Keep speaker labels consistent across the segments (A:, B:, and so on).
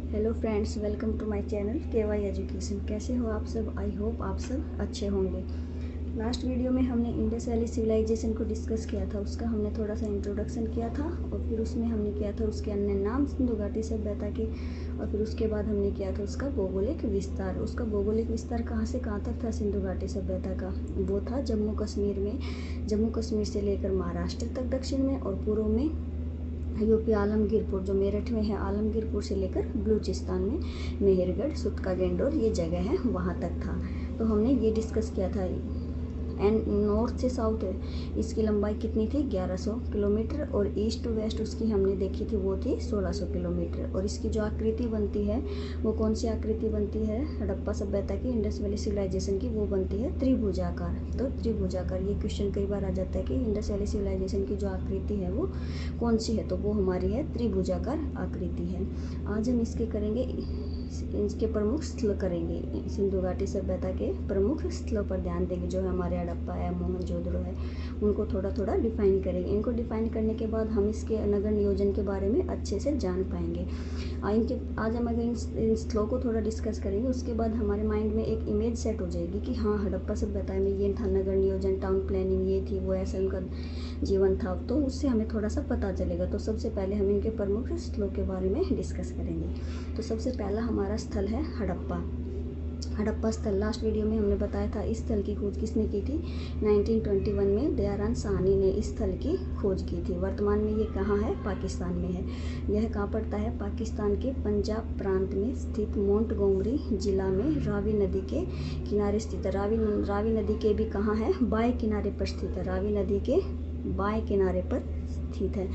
A: Hello friends, welcome to my channel KY education. कैसे हो आप सब? आई होप आप सब अच्छे होंगे। लास्ट वीडियो में हमने इंडस वैली सिविलाइजेशन को डिस्कस किया था, उसका हमने थोड़ा सा इंट्रोडक्शन किया था और फिर उसमें हमने किया था उसके अन्य नाम सिंधु घाटी सभ्यता के, और फिर उसके बाद हमने किया था उसका भौगोलिक विस्तार। उसका भौगोलिक विस्तार कहाँ से कहाँ तक था सिंधु घाटी सभ्यता का? वो था जम्मू कश्मीर में, जम्मू कश्मीर से लेकर महाराष्ट्र तक दक्षिण में, और पूर्व में यूपी आलमगीरपुर जो मेरठ में है, आलमगीरपुर से लेकर बलूचिस्तान में मेहरगढ़, सुतका गेंडोर ये जगह है, वहाँ तक था। तो हमने ये डिस्कस किया था। एंड नॉर्थ से साउथ है, इसकी लंबाई कितनी थी? 1100 किलोमीटर, और ईस्ट टू वेस्ट उसकी हमने देखी थी वो थी 1600 किलोमीटर। और इसकी जो आकृति बनती है वो कौन सी आकृति बनती है? हड़प्पा सभ्यता की, इंडस वैली सिविलाइजेशन की, वो बनती है त्रिभुजाकार। तो त्रिभुजाकार, ये क्वेश्चन कई बार आ जाता है कि इंडस वैली सिविलाइजेशन की जो आकृति है वो कौन सी है, तो वो हमारी है त्रिभुजाकार आकृति है। आज हम इसके करेंगे, इसके प्रमुख स्थल करेंगे, सिंधु घाटी सभ्यता के प्रमुख स्थलों पर ध्यान देंगे। जो है हमारे हड़प्पा है, मोहनजोदड़ो है, उनको थोड़ा थोड़ा डिफाइन करेंगे। इनको डिफाइन करने के बाद हम इसके नगर नियोजन के बारे में अच्छे से जान पाएंगे। आज हम अगर इन स्थलों को थोड़ा डिस्कस करेंगे, उसके बाद हमारे माइंड में एक इमेज सेट हो जाएगी कि हाँ, हड़प्पा सभ्यता में ये था, नगर नियोजन, टाउन प्लानिंग ये थी, वो ऐसा उनका जीवन था। तो उससे हमें थोड़ा सा पता चलेगा। तो सबसे पहले हम इनके प्रमुख स्थलों के बारे में डिस्कस करेंगे। तो सबसे पहला हमारा स्थल है हड़प्पा। हड़प्पा स्थल, लास्ट वीडियो में हमने बताया था इस स्थल की खोज किसने की थी? 1921 में दयाराम साहनी ने इस स्थल की खोज की थी। वर्तमान में ये कहाँ है? पाकिस्तान में है। यह कहाँ पड़ता है? पाकिस्तान के पंजाब प्रांत में स्थित मोंटगोमरी जिला में रावी नदी के किनारे स्थित है। रावी नदी के भी कहाँ है? बाएं किनारे पर स्थित है। रावी नदी के बाएं किनारे पर स्थित है।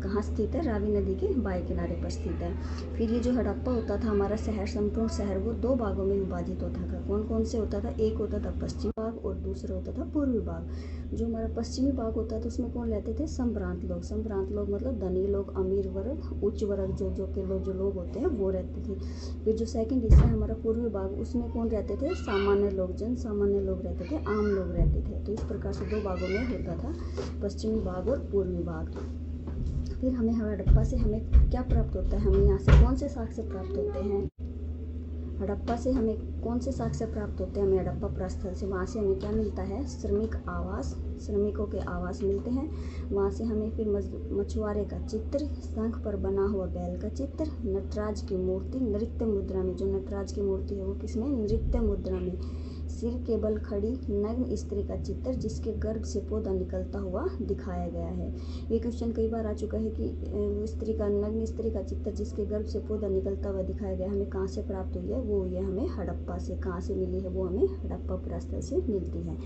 A: कहाँ स्थित है? रावी नदी के बाएं किनारे पर स्थित है। फिर ये जो हड़प्पा होता था हमारा शहर, संपूर्ण शहर, वो दो भागों में विभाजित होता था। कौन कौन से होता था? एक होता था पश्चिमी भाग और दूसरा होता था पूर्वी भाग। जो हमारा पश्चिमी भाग होता था उसमें कौन रहते थे? संभ्रांत लोग। संभ्रांत लोग मतलब धनी लोग, अमीर वर्ग, उच्च वर्ग जो लोग होते हैं वो रहते थे। फिर जो सेकंड हिस्सा है हमारा पूर्वी भाग, उसमें कौन रहते थे? सामान्य लोग, जन सामान्य लोग रहते थे, आम लोग रहते थे। तो इस प्रकार से दो भागों में होता था, पश्चिमी भाग और पूर्वी भाग। फिर हमें हड़प्पा से हमें क्या प्राप्त होता है? हमें यहाँ से कौन से साक्ष्य प्राप्त होते हैं? हड़प्पा से हमें कौन से साक्ष्य प्राप्त होते हैं? हमें हड़प्पा प्रस्थल से, वहाँ से हमें क्या मिलता है? श्रमिक आवास, श्रमिकों के आवास मिलते हैं। वहाँ से हमें फिर मछुआरे का चित्र, शंख पर बना हुआ बैल का चित्र, नटराज की मूर्ति नृत्य मुद्रा में, जो नटराज की मूर्ति है वो किसमें? नृत्य मुद्रा में, सिर के बल खड़ी नग्न स्त्री का चित्र जिसके गर्भ से पौधा निकलता हुआ दिखाया गया है। ये क्वेश्चन कई बार आ चुका है कि नग्न स्त्री का चित्र जिसके गर्भ से पौधा निकलता हुआ दिखाया गया हमें कहाँ से प्राप्त हुई है? वो हुई है हमें हड़प्पा से। कहाँ से मिली है? वो हमें हड़प्पा प्रस्थल से मिलती है।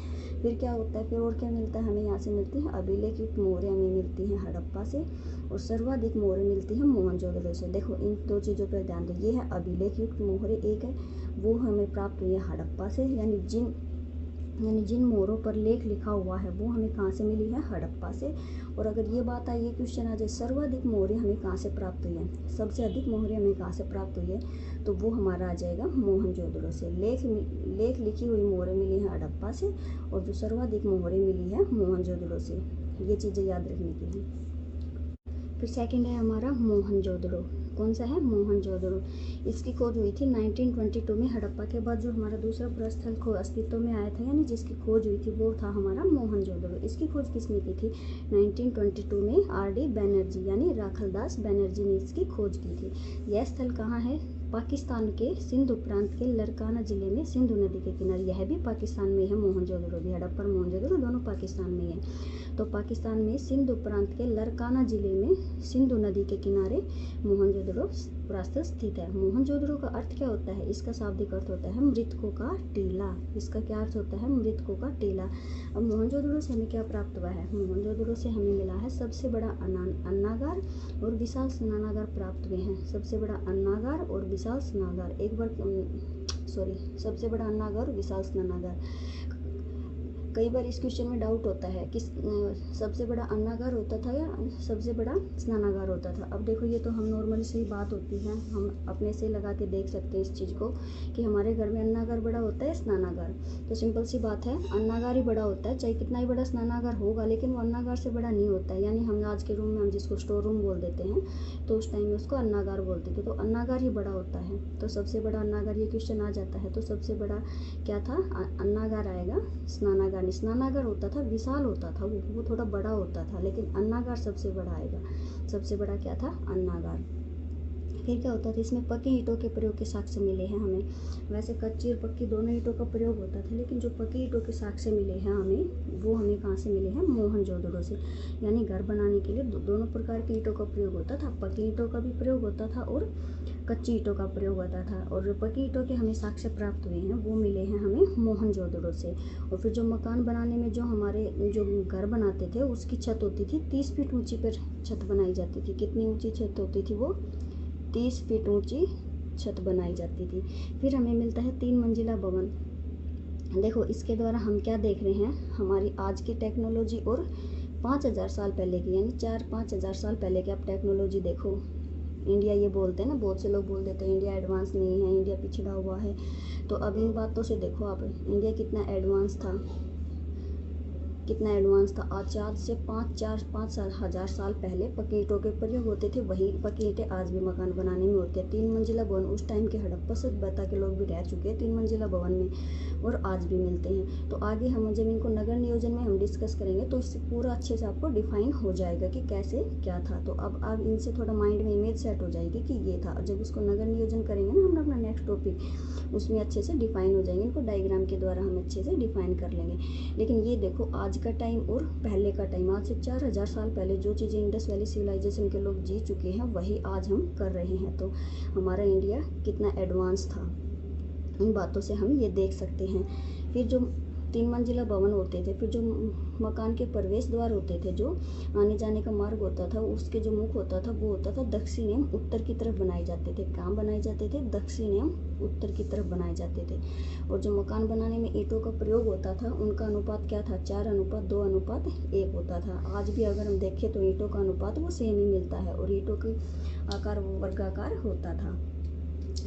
A: फिर क्या होता है? फिर और क्या मिलता है हमें? यहाँ से मिलती है अभिलेखित मोहरें हमें मिलती हैं हड़प्पा से, और सर्वाधिक मोहरें मिलती हैं मोहनजोदड़ो से। देखो इन दो चीज़ों पर ध्यान दो। ये है अभिलेखित मोहरें, एक है वो हमें प्राप्त हुई है हड़प्पा से, यानी जिन मोहरों पर लेख लिखा हुआ है वो हमें कहाँ से मिली है? हड़प्पा से। और अगर ये बात आई, ये क्वेश्चन आ जाए सर्वाधिक मोहरें हमें कहाँ से प्राप्त हुई हैं, सबसे अधिक मोहरें हमें कहाँ से प्राप्त हुई है, तो वो हमारा आ जाएगा मोहनजोदड़ो से। लेख लिखी हुई मोहरें मिली हैं हड़प्पा से, और जो सर्वाधिक मोहरें मिली है मोहनजोदड़ो से। ये चीज़ें याद रखने की हैं। फिर सेकंड है हमारा मोहनजोदड़ो। कौन सा है? मोहनजोदड़ो। इसकी खोज हुई थी 1922 में। हड़प्पा के बाद जो हमारा दूसरा प्रस्थल अस्तित्व में आया था, यानी जिसकी खोज हुई थी, वो था हमारा मोहनजोदड़ो। इसकी खोज किसने की थी? 1922 में RD बनर्जी यानी राखलदास बनर्जी ने इसकी खोज की थी। यह स्थल कहाँ है? पाकिस्तान के सिंधु प्रांत के लरकाना जिले में, सिंधु नदी के किनारे। यह भी पाकिस्तान में है, मोहनजोदड़ो भी। हड़प्पा और मोहनजोदड़ो दोनों पाकिस्तान में है। तो पाकिस्तान में सिंधु प्रांत के लरकाना जिले में सिंधु नदी के किनारे मोहनजोदड़ो प्रस्थल स्थित है। मोहनजोदड़ो का अर्थ क्या होता है? इसका शाब्दिक अर्थ होता है मृतकों का टीला। इसका क्या अर्थ होता है? मृतकों का टीला। अब मोहनजोदड़ो से हमें क्या प्राप्त हुआ है? मोहनजोदड़ो से हमें मिला है सबसे बड़ा अन्नागार और विशाल स्नानागार प्राप्त हुए हैं। सबसे बड़ा अन्नागार और विशाल स्नानागार, सबसे बड़ा अन्नागार और विशाल स्नानागार। कई बार इस क्वेश्चन में डाउट होता है कि सबसे बड़ा अन्नागार होता था या सबसे बड़ा स्नानागार होता था। अब देखो ये तो हम नॉर्मली सही बात होती है, हम अपने से लगा के देख सकते हैं इस चीज़ को कि हमारे घर में अन्नागार बड़ा होता है स्नानागार। तो सिंपल सी बात है, अन्नागार ही बड़ा होता है, चाहे कितना ही बड़ा स्नानागार होगा लेकिन वो अन्नागार से बड़ा नहीं होता है। यानी हम आज के रूम में हम जिसको स्टोर रूम बोल देते हैं तो उस टाइम में उसको अन्नागार बोलते थे, तो अन्नागार ही बड़ा होता है। तो सबसे बड़ा अन्नागार, ये क्वेश्चन आ जाता है तो सबसे बड़ा क्या था, अन्नागार आएगा, स्नानागार नहीं। स्नानागार होता था विशाल होता था, वो थोड़ा बड़ा होता था, लेकिन अन्नागार सबसे बड़ा आएगा। सबसे बड़ा क्या था, अन्नागार। फिर क्या होता था, इसमें पकी ईंटों के प्रयोग के साक्ष्य मिले हैं हमें। वैसे कच्ची और पक्की दोनों ईंटों का प्रयोग होता था, लेकिन जो पकी ईंटों के साक्ष्य मिले हैं हमें, वो हमें कहाँ से मिले हैं, मोहनजोदड़ो से। यानी घर बनाने के लिए दोनों प्रकार की ईंटों का प्रयोग होता था, पकी ईंटों का भी प्रयोग होता था और कच्ची ईंटों का प्रयोग होता था। और जो पकी ईंटों के हमें साक्ष्य प्राप्त हुए हैं वो मिले हैं हमें मोहनजोदड़ो से। और फिर जो मकान बनाने में जो हमारे जो घर बनाते थे उसकी छत होती थी 30 फीट ऊंची पर छत बनाई जाती थी। कितनी ऊंची छत होती थी वो, 30 फीट ऊंची छत बनाई जाती थी। फिर हमें मिलता है 3 मंजिला भवन। देखो इसके द्वारा हम क्या देख रहे हैं, हमारी आज की टेक्नोलॉजी और 5000 साल पहले की, यानी 4-5 हज़ार साल पहले की आप टेक्नोलॉजी देखो। इंडिया ये बोलते हैं ना, बहुत से लोग बोल देते हैं इंडिया एडवांस नहीं है, इंडिया पिछड़ा हुआ है। तो अब इन बातों से देखो आप, इंडिया कितना एडवांस था, कितना एडवांस था। आज से 5 हज़ार साल पहले पकी ईंटों के प्रयोग होते थे, वही पकी ईंटें आज भी मकान बनाने में होती है। 3 मंजिला भवन उस टाइम के हड़प्पा सभ्यता के लोग भी रह चुके हैं 3 मंजिला भवन में, और आज भी मिलते हैं। तो आगे हम जब इनको नगर नियोजन में हम डिस्कस करेंगे तो इससे पूरा अच्छे से आपको डिफाइन हो जाएगा कि कैसे क्या था। तो अब आप इनसे थोड़ा माइंड में इमेज सेट हो जाएगी कि ये था। जब इसको नगर नियोजन करेंगे ना हम अपना नेक्स्ट टॉपिक, उसमें अच्छे से डिफाइन हो जाएंगे, इनको डायग्राम के द्वारा हम अच्छे से डिफाइन कर लेंगे। लेकिन ये देखो आज का टाइम और पहले का टाइम, आज से 4000 साल पहले जो चीज़ें इंडस वैली सिविलाइजेशन के लोग जी चुके हैं वही आज हम कर रहे हैं। तो हमारा इंडिया कितना एडवांस था, इन बातों से हम ये देख सकते हैं। फिर जो 3 मंजिला भवन होते थे, फिर जो मकान के प्रवेश द्वार होते थे, जो आने जाने का मार्ग होता था, उसके जो मुख होता था वो होता था दक्षिण एवं उत्तर की तरफ बनाए जाते थे। कहाँ बनाए जाते थे, दक्षिण एवं उत्तर की तरफ बनाए जाते थे। और जो मकान बनाने में ईंटों का प्रयोग होता था उनका अनुपात क्या था, 4:2:1 होता था। आज भी अगर हम देखें तो ईंटों का अनुपात वो सेम ही मिलता है, और ईंटों की आकार वो वर्गाकार होता था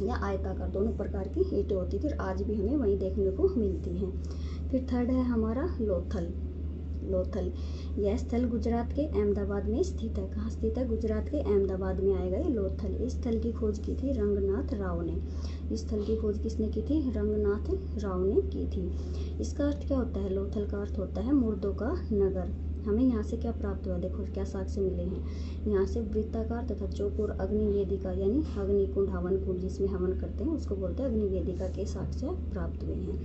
A: या आयताकार, दोनों प्रकार की ईंटें होती थी, आज भी हमें वही देखने को मिलती हैं। फिर थर्ड है हमारा लोथल। लोथल यह स्थल गुजरात के अहमदाबाद में स्थित है। कहाँ स्थित है, गुजरात के अहमदाबाद में आएगा ये लोथल। इस स्थल की खोज की थी रंगनाथ राव ने। इस स्थल की खोज किसने की थी, रंगनाथ राव ने की थी। इसका अर्थ क्या होता है, लोथल का अर्थ होता है मुर्दों का नगर। हमें यहाँ से क्या प्राप्त हुआ, देखो क्या साक्ष्य मिले हैं। यहाँ से वृत्ताकार तथा चौकोर अग्नि वेदिका, यानी अग्निकुंड हवन कुंड जिसमें हवन करते हैं उसको बोलते हैं अग्नि वेदिका के साक्ष्य प्राप्त हुए हैं।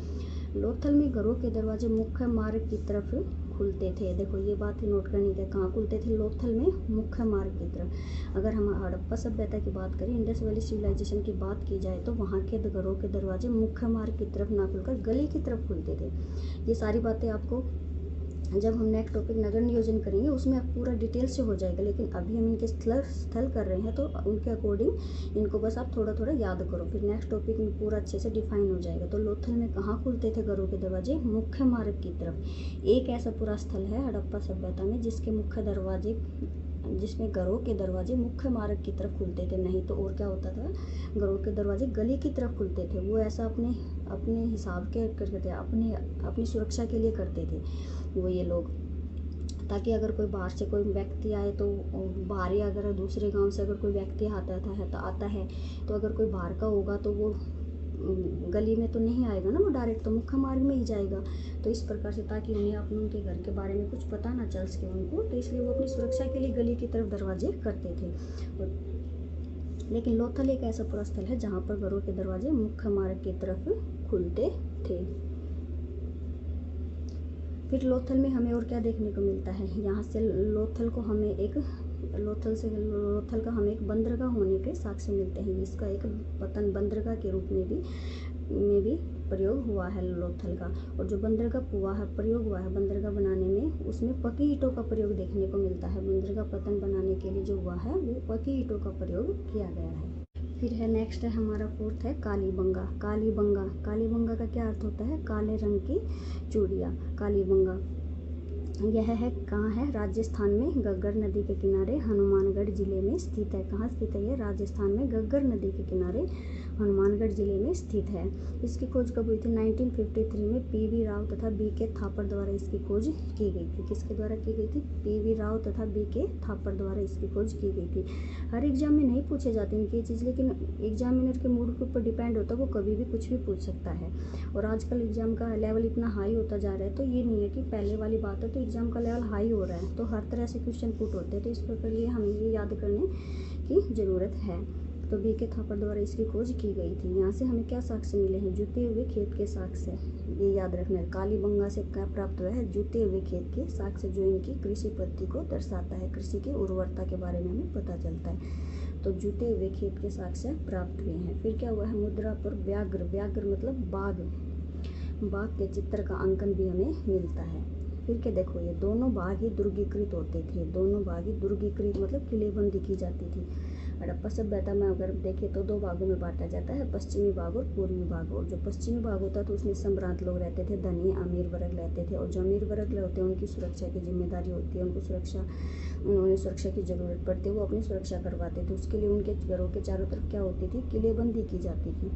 A: लोथल में घरों के दरवाजे मुख्य मार्ग की तरफ खुलते थे। देखो ये बात नोट करनी है, कहाँ खुलते थे, लोथल में मुख्य मार्ग की तरफ। अगर हम हड़प्पा सभ्यता की बात करें, इंडस वैली सिविलाइजेशन की बात की जाए तो वहाँ के घरों के दरवाजे मुख्य मार्ग की तरफ ना खुलकर गली की तरफ खुलते थे। ये सारी बातें आपको जब हम नेक्स्ट टॉपिक नगर नियोजन करेंगे उसमें पूरा डिटेल से हो जाएगा, लेकिन अभी हम इनके स्थल कर रहे हैं तो उनके अकॉर्डिंग इनको बस आप थोड़ा थोड़ा याद करो, फिर नेक्स्ट टॉपिक में पूरा अच्छे से डिफाइन हो जाएगा। तो लोथल में कहाँ खुलते थे घरों के दरवाजे, मुख्य मार्ग की तरफ। एक ऐसा पूरा स्थल है हड़प्पा सभ्यता में जिसके मुख्य दरवाजे, जिसमें घरों के दरवाजे मुख्य मार्ग की तरफ खुलते थे। नहीं तो और क्या होता था, घरों के दरवाजे गली की तरफ खुलते थे। वो ऐसा अपने अपने हिसाब के करते थे, अपनी सुरक्षा के लिए करते थे वो ये लोग, ताकि अगर कोई बाहर से कोई व्यक्ति आए तो बाहरी, अगर दूसरे गांव से अगर कोई व्यक्ति आता है तो अगर कोई बाहर का होगा तो वो गली में तो नहीं आएगा ना, वो डायरेक्ट तो मुख्य मार्ग में ही जाएगा। तो इस प्रकार से ताकि उन्हें अपने उनके घर के बारे में कुछ पता ना चल सके उनको, तो इसलिए वो अपनी सुरक्षा के लिए गली की तरफ दरवाजे करते थे। लेकिन लोथल एक ऐसा पूरा स्थल है जहाँ पर घरों के दरवाजे मुख्य मार्ग की तरफ खुलते थे। फिर लोथल में हमें और क्या देखने को मिलता है, यहाँ से लोथल का हमें एक बंदरगाह होने के साक्ष्य मिलते हैं। इसका एक पतन बंदरगाह के रूप में भी प्रयोग हुआ है लोथल का। और जो बंदरगाह प्रयोग हुआ है बंदरगाह बनाने में, उसमें पकी ईंटों का प्रयोग देखने को मिलता है। बंदरगाह पतन बनाने के लिए जो हुआ है वो पकी ईंटों का प्रयोग किया गया है। फिर है नेक्स्ट है हमारा फोर्थ है कालीबंगा। कालीबंगा, कालीबंगा का क्या अर्थ होता है? काले रंग की चूड़ियाँ। कालीबंगा यह है कहाँ है? राजस्थान में गग्गर नदी के किनारे हनुमानगढ़ जिले में स्थित है। कहाँ स्थित है ये? राजस्थान में गग्गर नदी के किनारे हनुमानगढ़ जिले में स्थित है। इसकी खोज कब हुई थी? 1953 में पीवी राव तथा बीके थापर द्वारा इसकी खोज की गई थी। किसके द्वारा की गई थी? पीवी राव तथा बीके थापर द्वारा इसकी खोज की गई थी। हर एग्जाम में नहीं पूछे जाते इनकी चीज़, लेकिन एग्जामिनर के मूड के ऊपर डिपेंड होता है, वो कभी भी कुछ भी पूछ सकता है। और आजकल एग्जाम का लेवल इतना हाई होता जा रहा है, तो ये नहीं है कि पहले वाली बात है, तो एग्जाम का लेवल हाई हो रहा है तो हर तरह से क्वेश्चन पुट होते हैं, तो इस प्रकार लिए हमें ये याद करने की ज़रूरत है। तो बीके थापर द्वारा इसकी खोज की गई थी। यहाँ से हमें क्या साक्ष्य मिले हैं? जुते हुए खेत के साक्ष्य, ये याद रखना है। कालीबंगा से क्या प्राप्त हुआ है? जुते हुए खेत के साक्ष्य, जो इनकी कृषि पद्धति को दर्शाता है, कृषि की उर्वरता के बारे में हमें पता चलता है। तो जुते हुए खेत के साक्ष्य प्राप्त हुए हैं। फिर क्या हुआ है? मुद्रा पर व्याघ्र, व्याघ्र मतलब बाघ, बाघ के चित्र का अंकन भी हमें मिलता है। फिर क्या देखो, ये दोनों बाघ ही दुर्गीकृत होते थे। दोनों बाघ ही दुर्गीकृत मतलब किलेबंदी की जाती थी। हड़प्पा सभ्यता में अगर देखें तो दो भागों में बांटा जाता है, पश्चिमी भाग और पूर्वी भाग। और जो पश्चिमी भाग होता है तो उसमें सम्भ्रांत लोग रहते थे, धनी अमीर वर्ग रहते थे। और जो अमीर वर्ग होते हैं उनकी सुरक्षा की जिम्मेदारी होती है, उन्हें सुरक्षा की ज़रूरत पड़ती है, वो अपनी सुरक्षा करवाते थे। उसके लिए उनके घरों के चारों तरफ क्या होती थी? किलेबंदी की जाती थी।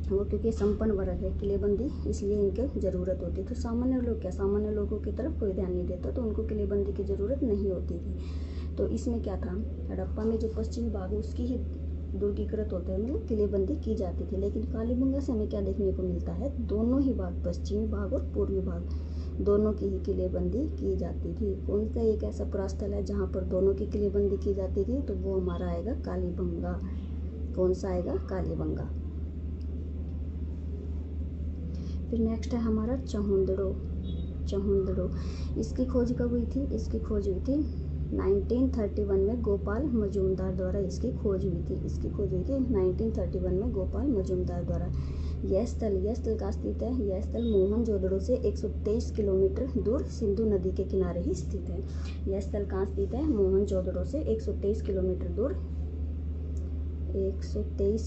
A: वो क्योंकि संपन्न वर्ग है, किलेबंदी इसलिए इनकी ज़रूरत होती। तो सामान्य लोग क्या, सामान्य लोगों की तरफ कोई ध्यान नहीं देता, तो उनको किलेबंदी की ज़रूरत नहीं होती थी। तो इसमें क्या था? हड़प्पा में जो पश्चिमी भाग है उसकी ही दुर्गीकृत होता है, मतलब किलेबंदी की जाती थी। लेकिन कालीबंगा से हमें क्या देखने को मिलता है? दोनों ही भाग, पश्चिमी भाग और पूर्वी भाग, दोनों की ही किलेबंदी की जाती थी। कौन सा एक ऐसा पुरास्थल है जहाँ पर दोनों की किलेबंदी की जाती थी? तो वो हमारा आएगा कालीबंगा। कौन सा आएगा? कालीबंगा। फिर नेक्स्ट है हमारा चहुंदड़ो। चहुंदड़ो, इसकी खोज कब हुई थी? इसकी खोज हुई थी 1931 में गोपाल मजूमदार द्वारा इसकी खोज हुई थी। इसकी खोज हुई थी 1931 में गोपाल मजूमदार द्वारा। यह स्थल कहाँ स्थित है? यह स्थल मोहनजोदड़ो से 123 किलोमीटर दूर सिंधु नदी के किनारे ही स्थित है। यह स्थल कहाँ स्थित है? मोहनजोदड़ो से 123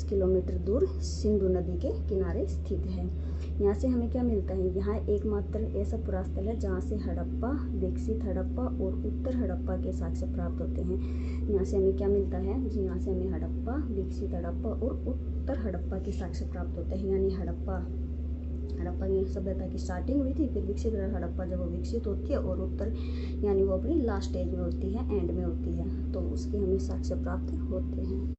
A: किलोमीटर दूर सिंधु नदी के किनारे स्थित है। यहाँ से हमें क्या मिलता है? यहाँ एकमात्र ऐसा पुरास्थल है जहाँ से हड़प्पा, विकसित हड़प्पा और उत्तर हड़प्पा के साक्ष्य प्राप्त होते हैं। यहाँ से हमें क्या मिलता है? यहाँ से हमें हड़प्पा, विकसित हड़प्पा और उत्तर हड़प्पा के साक्ष्य प्राप्त होते हैं। यानी हड़प्पा की सभ्यता की स्टार्टिंग हुई थी, फिर विकसित हड़प्पा जब वो विकसित होती है, और उत्तर यानी वो अपनी लास्ट स्टेज में होती है, एंड में होती है, तो उसके हमें साक्ष्य प्राप्त होते हैं।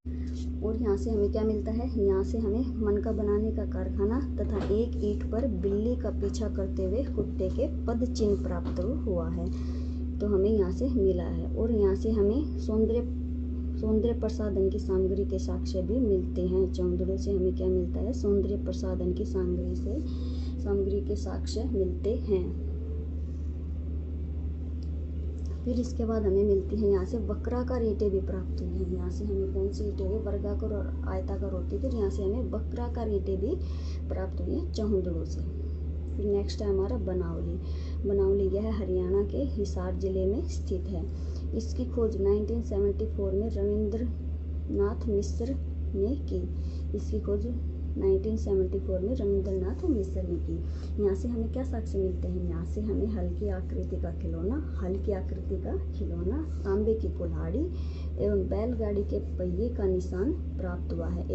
A: और यहाँ से हमें क्या मिलता है? यहाँ से हमें मनका बनाने का कारखाना तथा एक ईंट पर बिल्ली का पीछा करते हुए कुत्ते के पद चिन्ह प्राप्त हुआ है, तो हमें यहाँ से मिला है। और यहाँ से हमें सौंदर्य प्रसाधन की सामग्री के साक्ष्य भी मिलते हैं। चहुंदड़ो से हमें क्या मिलता है? सौंदर्य प्रसाधन की सामग्री के साक्ष्य मिलते हैं। फिर इसके बाद हमें मिलती है यहाँ से वक्राकार ईंटें भी प्राप्त हुई हैं। यहाँ से हमें कौन सी ईंटें हुई? वर्गाकार और आयताकार होती थी, यहाँ से हमें वक्राकार ईंटें भी प्राप्त हुई हैं चहुंदड़ो से। फिर नेक्स्ट है हमारा बनावली। बनावली यह हरियाणा के हिसार जिले में स्थित है। इसकी खोज 1974 में रविंद्रनाथ मिश्र ने की। इसकी खोज 1974 में रविंद्रनाथ मिश्र ने की। यहाँ से हमें क्या साक्ष्य मिलते हैं? यहाँ से हमें हल्की आकृति का खिलौना, तांबे की कुल्हाड़ी एवं बैलगाड़ी के पहिए का निशान प्राप्त हुआ है।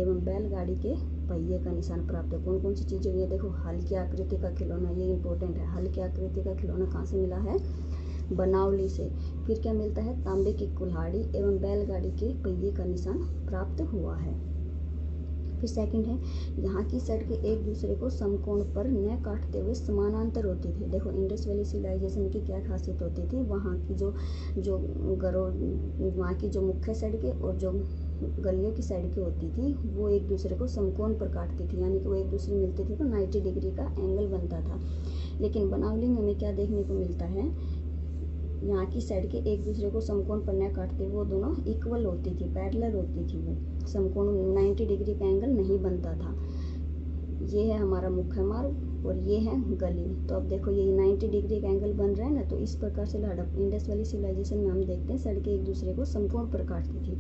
A: कौन कौन सी चीज़ें हुई है? देखो, हल्की आकृति का खिलौना, ये इंपॉर्टेंट है। हल्की आकृति का खिलौना कहाँ से मिला है? बनावली से। फिर क्या मिलता है? तांबे की कुल्हाड़ी एवं बैलगाड़ी के पहिए का निशान प्राप्त हुआ है। फिर सेकंड है, यहाँ की सड़कें एक दूसरे को समकोण पर न काटते हुए समानांतर होती थी। देखो, इंडस वैली सिविलाइजेशन की क्या खासियत होती थी? वहाँ की वहाँ की जो मुख्य सड़कें और जो गलियों की सड़कें होती थी, वो एक दूसरे को समकोण पर काटती थी, यानी कि वो एक दूसरे मिलती थी तो 90 डिग्री का एंगल बनता था। लेकिन बनावली में हमें क्या देखने को मिलता है? यहाँ की सड़कें एक दूसरे को समकोण पर न काटते, वो दोनों इक्वल होती थी, पैरेलल होती थी, वो समकोण 90 डिग्री का एंगल नहीं बनता था। ये है हमारा मुख्य मार्ग। और ये है गली। तो अब देखो ये 90 डिग्री का एंगल बन रहा है ना, तो इस प्रकार से इंडस वैली सिविलाइजेशन में हम देखते हैं सड़कें एक दूसरे को समकोण पर काटती थी।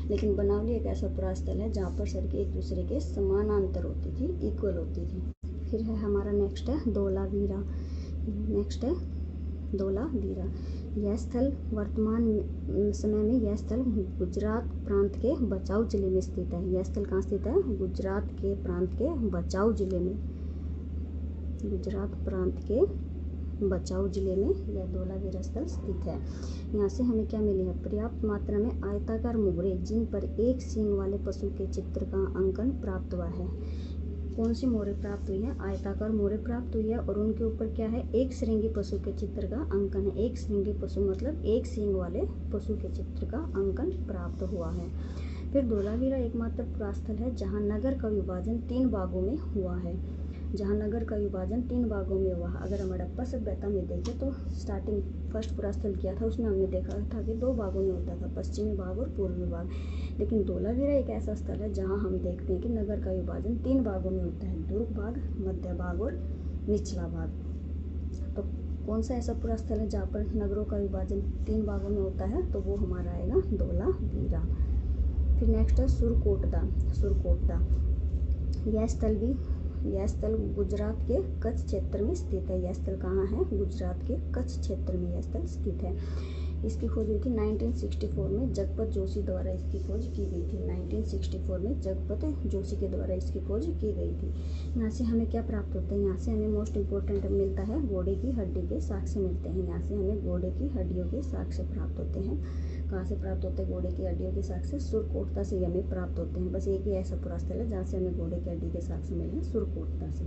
A: लेकिन बनावली एक ऐसा पुरास्थल है जहाँ पर सड़कें एक दूसरे के समानांतर होती थी, इक्वल होती थी। फिर है हमारा नेक्स्ट है धोलावीरा। नेक्स्ट है धोलावीरा। यह स्थल वर्तमान समय में यह स्थल गुजरात प्रांत के भचाऊ जिले में स्थित है। यह स्थल कहाँ स्थित है? गुजरात के प्रांत के भचाऊ जिले में। गुजरात प्रांत के भचाऊ जिले में यह धोलावीरा स्थल स्थित है। यहाँ से हमें क्या मिले है? पर्याप्त मात्रा में आयताकार मोहरे जिन पर एक सींग वाले पशु के चित्र का अंकन प्राप्त हुआ है। कौन सी मोहरे प्राप्त हुई है? आयताकार मोहरे प्राप्त हुई है और उनके ऊपर क्या है? एक श्रृंगी पशु के चित्र का अंकन है। एक श्रृंगी पशु मतलब एक सींग वाले पशु के चित्र का अंकन प्राप्त हुआ है। फिर धोलावीरा एकमात्र पुरास्थल है जहाँ नगर का विभाजन 3 भागों में हुआ है। जहाँ नगर का विभाजन 3 भागों में हुआ है। अगर हम हड़प्पा सभ्यता में देखें तो स्टार्टिंग फर्स्ट पुरास्थल किया था, उसमें हमने देखा था कि 2 भागों में होता था, पश्चिमी भाग और पूर्वी भाग। लेकिन धोलावीरा एक ऐसा स्थल है जहाँ हम देखते हैं कि नगर का विभाजन 3 भागों में होता है, दुर्ग भाग, मध्य भाग और निचला भाग। तो कौन सा ऐसा पुरास्थल है जहाँ पर नगरों का विभाजन 3 भागों में होता है? तो वो हमारा आएगा धोलावीरा। फिर नेक्स्ट है सुरकोटदा। सुरकोटदा यह स्थल गुजरात के कच्छ क्षेत्र में स्थित है। यह स्थल कहाँ है? गुजरात के कच्छ क्षेत्र में यह स्थल स्थित है। इसकी खोज हुई थी 1964 में जगपत जोशी द्वारा इसकी खोज की गई थी। 1964 में जगपत जोशी के द्वारा इसकी खोज की गई थी। यहाँ से हमें क्या प्राप्त होता है? यहाँ से हमें मोस्ट इम्पोर्टेंट मिलता है घोड़े की हड्डी के साक्ष्य मिलते हैं। यहाँ से हमें घोड़े की हड्डियों के साक्ष्य प्राप्त होते हैं। कहाँ से प्राप्त होते हैं घोड़े की हड्डियों के साक्ष्य? सुरकोटदा से हमें प्राप्त होते हैं। बस एक ही ऐसा पुरास्थल है जहाँ से हमें घोड़े की हड्डी के साक्ष्य मिले हैं, सुरकोटदा से।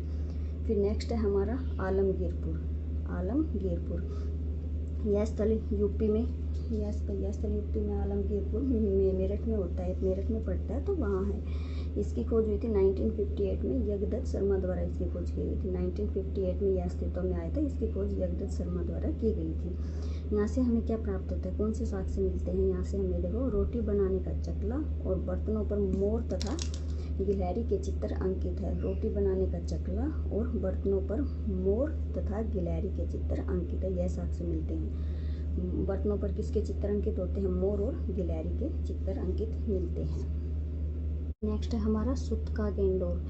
A: फिर नेक्स्ट है हमारा आलमगीरपुर। आलमगीरपुर यह स्थल यूपी में आलमगीरपुर मेरठ में होता है, मेरठ में पड़ता है, तो वहाँ है। इसकी खोज हुई थी 1958 में यज्ञदत्त शर्मा द्वारा इसकी खोज की गई थी। 1958 में यह अस्तित्व में आया था। इसकी खोज यज्ञदत्त शर्मा द्वारा की गई थी। यहाँ से हमें क्या प्राप्त होता है? कौन से साक्ष्य मिलते हैं? यहाँ से हमें देखो रोटी बनाने का चकला और बर्तनों पर मोर तथा गिलहरी के चित्र अंकित है। रोटी बनाने का चकला और बर्तनों पर मोर तथा गिलहरी के चित्र अंकित है, यह साक्ष्य मिलते हैं। बर्तनों पर किसके चित्र अंकित होते हैं? मोर और गिलहरी के चित्र अंकित मिलते हैं। नेक्स्ट है हमारा सुतका गेंडोर।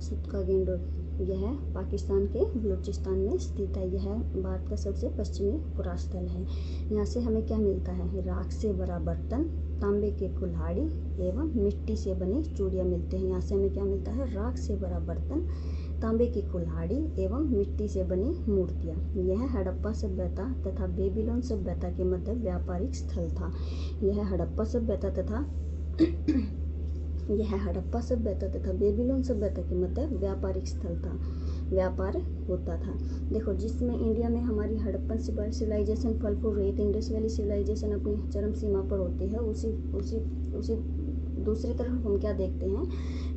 A: सुतका गेंडोर यह पाकिस्तान के बलूचिस्तान में स्थित है। यह भारत का सबसे पश्चिमी पुरास्थल है। यहाँ से हमें क्या मिलता है? राख से भरा बर्तन, तांबे के कुल्हाड़ी एवं मिट्टी से बनी चूड़ियाँ मिलते हैं। यहाँ से हमें क्या मिलता है? राख से भरा बर्तन, तांबे की कुल्हाड़ी एवं मिट्टी से बनी मूर्तियाँ। यह हड़प्पा सभ्यता तथा बेबीलोन सभ्यता के मध्य व्यापारिक स्थल था। यह हड़प्पा सभ्यता तथा बेबीलोन सभ्यता के मध्य व्यापारिक स्थल था, व्यापार होता था। देखो, जिसमें इंडिया में हमारी हड़प्पन सिविलाइजेशन फल फूल रही थी, इंडस वैली सिविलाइजेशन अपनी चरम सीमा पर होती है, उसी दूसरी तरफ हम क्या देखते हैं?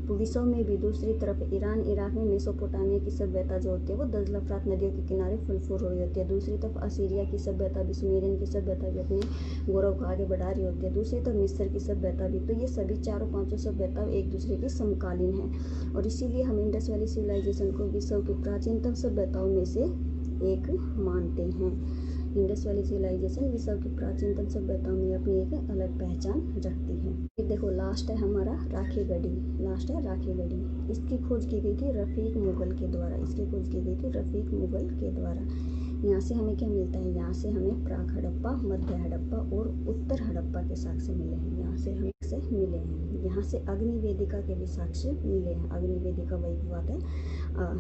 A: विश्व में भी दूसरी तरफ ईरान इराक में मेसोपोटामिया की सभ्यता जो होती है वो दजला फरात नदियों के किनारे फल फूल रही होती है। दूसरी तरफ असीरिया की सभ्यता भी, सुमेरियन की सभ्यता भी अपने गौरव को आगे बढ़ा रही होती है। दूसरी तरफ मिस्र की सभ्यता भी। तो ये सभी 4-5 सभ्यता एक दूसरे के समकालीन हैं और इसीलिए हम इंडस वैली सिविलाइजेशन को विश्व की प्राचीनतम सभ्यताओं में से एक मानते हैं। इंडस वैली सिविलाइजेशन विश्व की प्राचीनतम सभ्यताओं में अपनी एक अलग पहचान रखती है। फिर देखो, लास्ट है हमारा राखेगढ़ी। इसकी खोज की गई थी रफीक मुगल के द्वारा। यहाँ से हमें क्या मिलता है? यहाँ से हमें प्राक हड़प्पा, मध्य हड़प्पा और उत्तर हड़प्पा के साक्ष्य मिले हैं। यहाँ से अग्नि वेदिका के भी साक्ष्य मिले हैं। अग्नि वेदिका वही बात है,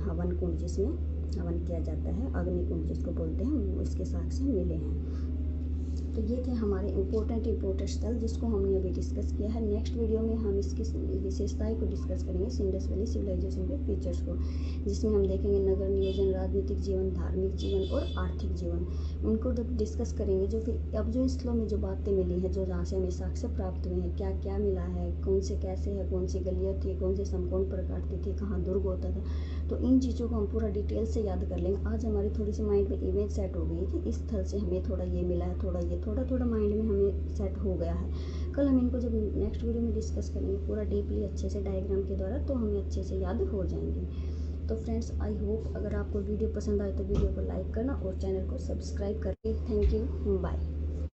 A: हवन कुंड जिसमें हवन किया जाता है, अग्नि कुंड जिसको बोलते हैं, वो इसके साक्ष्य मिले हैं। तो ये थे हमारे इम्पोर्टेंट स्थल जिसको हमने अभी डिस्कस किया है। नेक्स्ट वीडियो में हम इसकी विशेषताएं को डिस्कस करेंगे, इंडस वैली सिविलाइजेशन के फीचर्स को, जिसमें हम देखेंगे नगर नियोजन, राजनीतिक जीवन, धार्मिक जीवन और आर्थिक जीवन, उनको डिस्कस करेंगे। जो फिर अब जो स्थलों में जो बातें मिली हैं, जो जहाँ से हमें साक्ष्य प्राप्त हुए हैं, क्या क्या मिला है, कौन से कैसे है, कौन सी गलियाँ थी, कौन से समकोण पर काटती थी, कहाँ दुर्ग होता था, तो इन चीज़ों को हम पूरा डिटेल से याद कर लेंगे। आज हमारी थोड़ी सी माइंड में इमेज सेट हो गई कि इस स्थल से हमें थोड़ा ये मिला है, थोड़ा माइंड में हमें सेट हो गया है। कल हम इनको जब नेक्स्ट वीडियो में डिस्कस करेंगे पूरा डीपली अच्छे से डायग्राम के द्वारा, तो हमें अच्छे से याद हो जाएंगे। तो फ्रेंड्स आई होप अगर आपको वीडियो पसंद आए तो वीडियो को लाइक करना और चैनल को सब्सक्राइब करके थैंक यू, बाय।